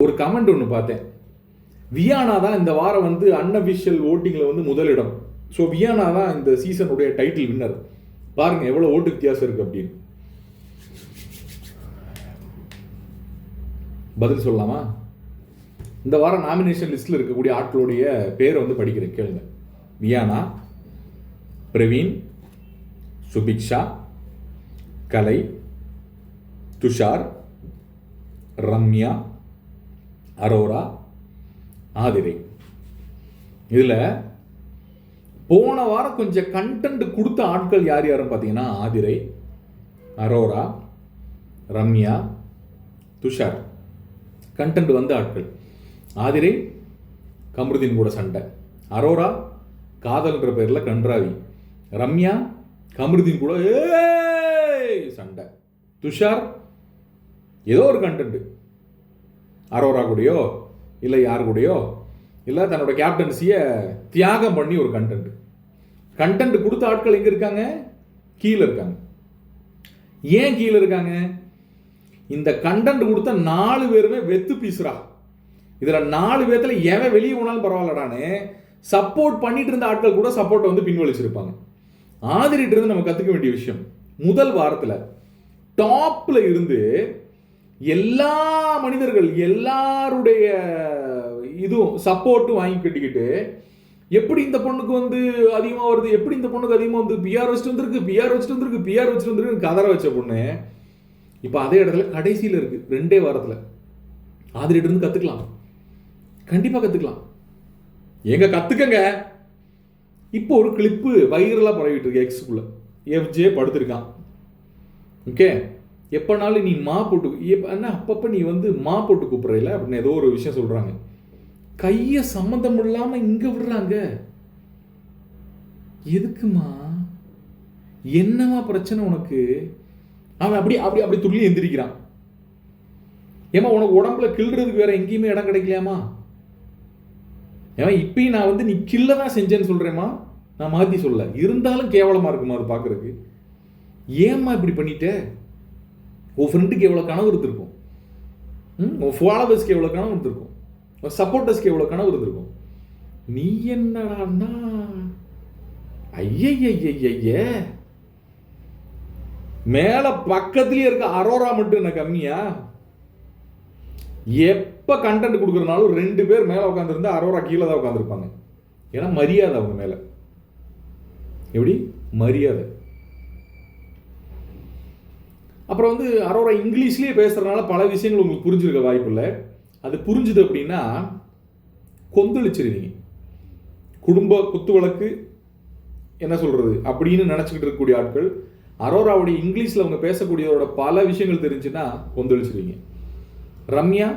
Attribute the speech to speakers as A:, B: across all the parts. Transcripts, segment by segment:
A: ஒரு கமெண்ட் ஒன்று பார்த்தேன். வியானா தான் இந்த வாரம் வந்து அன்அஃபிஷியல் ஓட்டிங்கில் வந்து முதலிடம். ஸோ வியானா தான் இந்த சீசனுடைய டைட்டில் வின்னர். பாருங்க எவ்வளோ ஓட்டு வித்தியாசம் இருக்கு அப்படின்னு. பதில் சொல்லலாமா? இந்த வாரம் நாமினேஷன் லிஸ்ட்டில் இருக்கக்கூடிய ஆட்களுடைய பேரை வந்து படிக்கிறேன், கேளுங்க. வியானா, பிரவீன், சுபிக்ஷா, கலை, துஷார், ரம்யா, அரோரா, ஆதிரை. இதில் போன வாரம் கொஞ்சம் கண்டென்ட் கொடுத்த ஆட்கள் யார் யாரும் பார்த்தீங்கன்னா ஆதிரை, அரோரா, ரம்யா, துஷார். கண்டென்ட் வந்த ஆட்கள். ஆதிரை கமருதீன் கூட சண்டை, அரோரா காதல்ன்ற பேரில் கன்றாவி, ரம்யா கமருதீன் கூட சண்டை, துஷார் ஏதோ ஒரு கண்டென்ட் அரோரா கூடயோ இல்லை யார் கூடயோ இல்லை தன்னோட கேப்டன்சியை தியாகம் பண்ணி ஒரு கண்டென்ட் கொடுத்த ஆட்கள் எங்கே இருக்காங்க? கீழே இருக்காங்க. ஏன் கீழே இருக்காங்க? இந்த கண்டென்ட் கொடுத்த 4 பேருமே வெத்து பீசுறா. இதில் 4 பேர்த்துல எவன் வெளியே போனாலும் பரவாயில்லடான்னு சப்போர்ட் பண்ணிட்டு இருந்த ஆட்கள் கூட சப்போர்ட்டை வந்து பின்வலிச்சிருப்பாங்க. ஆதிரிட்டு இருந்து நம்ம கற்றுக்க வேண்டிய விஷயம், முதல் வாரத்தில் டாப்ல இருந்து எல்லா மனிதர்கள் எல்லாருடைய இதுவும் சப்போர்ட்டும் வாங்கி கட்டிக்கிட்டு எப்படி இந்த பொண்ணுக்கு வந்து அதிகமாக வருது, எப்படி இந்த பொண்ணுக்கு அதிகமாக வந்து பிஆர் வச்சுட்டு வந்துருக்கு கதற வச்ச பொண்ணு இப்போ அதே இடத்துல கடைசியில் இருக்கு. 2 வாரத்தில் ஆதிரிட்டு இருந்து கற்றுக்கலாம், கண்டிப்பாக கற்றுக்கலாம். எங்க கற்றுக்கங்க. இப்போ ஒரு கிளிப்பு வைரலாக பரவிட்டு இருக்கு எக்ஸுக்குள்ள. எஃப்ஜே படுத்திருக்கான். ஓகே, எப்போனாலும் நீ மா போட்டு என்ன அப்பப்போ நீ வந்து மா போட்டு கூப்பிட்றல அப்படின்னு ஏதோ ஒரு விஷயம் சொல்கிறாங்க. கையை சம்மந்தம் இல்லாமல் இங்கே விடுறாங்க. எதுக்குமா? என்னமா பிரச்சனை உனக்கு? அவன் அப்படி அப்படி அப்படி துள்ளி எந்திரிக்கிறான். ஏமா உனக்கு உடம்புல கிள்றதுக்கு வேற எங்கேயுமே இடம் கிடைக்கலையாமா? ஏமா இப்பயும் நான் வந்து நீ கில்ல தான் செஞ்சேன்னு சொல்கிறேம்மா, நான் மாற்றி சொல்ல. இருந்தாலும் கேவலமாக இருக்குமா அது பார்க்குறதுக்கு. ஏம்மா இப்படி பண்ணிட்ட? உன் ஃப்ரெண்டுக்கு எவ்வளோ கனவு இருந்திருக்கும், உன் ஃபாலோவர்ஸ்க்கு எவ்வளோ கனவு இருந்திருக்கும், உன் சப்போர்ட்டர்ஸ்க்கு எவ்வளோ கனவு இருந்திருக்கும். நீ என்னடான்னா ஐய மேலே பக்கத்துலேயே இருக்க அரோரா மட்டும் என்ன கம்மியா? எப்போ கண்டென்ட் கொடுக்குறனாலும் 2 பேர் மேலே உட்காந்துருந்தா அரோரா கீழே தான் உட்காந்துருப்பாங்க. ஏன்னா மரியாதை அவங்க மேலே. எப்படி மரியாதை? அப்புறம் வந்து அரோரா இங்கிலீஷ்லேயே பேசுகிறதுனால பல விஷயங்கள் உங்களுக்கு புரிஞ்சிருக்க வாய்ப்பு இல்லை. அது புரிஞ்சுது அப்படின்னா கொந்தளிச்சிருவீங்க. குடும்ப குத்து வழக்கு என்ன சொல்கிறது அப்படின்னு நினச்சிக்கிட்டு இருக்கக்கூடிய ஆட்கள் அரோராவுடைய இங்கிலீஷில் அவங்க பேசக்கூடியதோட பல விஷயங்கள் தெரிஞ்சுன்னா கொந்தளிச்சிருவீங்க. ரம்யா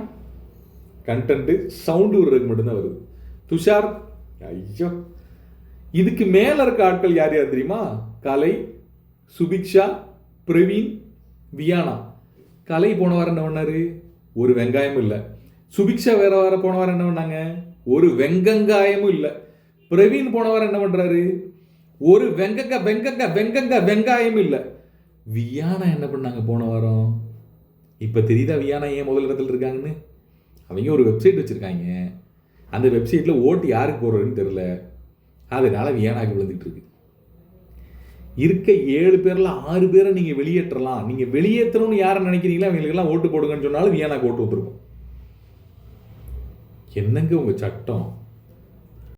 A: கண்டென்ட்டு சவுண்டு விடுறதுக்கு மட்டும்தான் வருது. துஷார் ஐயோ. இதுக்கு மேலே இருக்க ஆட்கள் யார் யார் தெரியுமா? கலை, சுபிக்ஷா, பிரவீன், வியானா. கலை போன வாரம் என்ன பண்ணாரு? ஒரு வெங்காயமும் இல்லை. சுபிக்ஷா வேற போன வாரம் என்ன பண்ணாங்க? ஒரு வெங்கங்காயமும் இல்லை. பிரவீன் போன வாரம் என்ன பண்றாரு? ஒரு வெங்காயமும் இல்லை. வியானா என்ன பண்ணாங்க போன வாரம்? இப்போ தெரியுதா வியானா ஏன் முதல் இடத்துல இருக்காங்கன்னு? அவங்க ஒரு வெப்சைட் வச்சுருக்காங்க. அந்த வெப்சைட்டில் ஓட்டு யாருக்கு போடுறதுன்னு தெரில. அதனால வியானாக்கு விழுந்துட்டு இருக்கு. இருக்க 7 பேரில் 6 பேரை நீங்கள் வெளியேற்றலாம். நீங்கள் வெளியேற்றணும்னு யாரை நினைக்கிறீங்களோ அவங்களுக்கெல்லாம் ஓட்டு போடுங்கன்னு சொன்னாலும் வியானாக்கு ஓட்டு வந்துருக்கும். என்னங்க உங்கள் சட்டம்?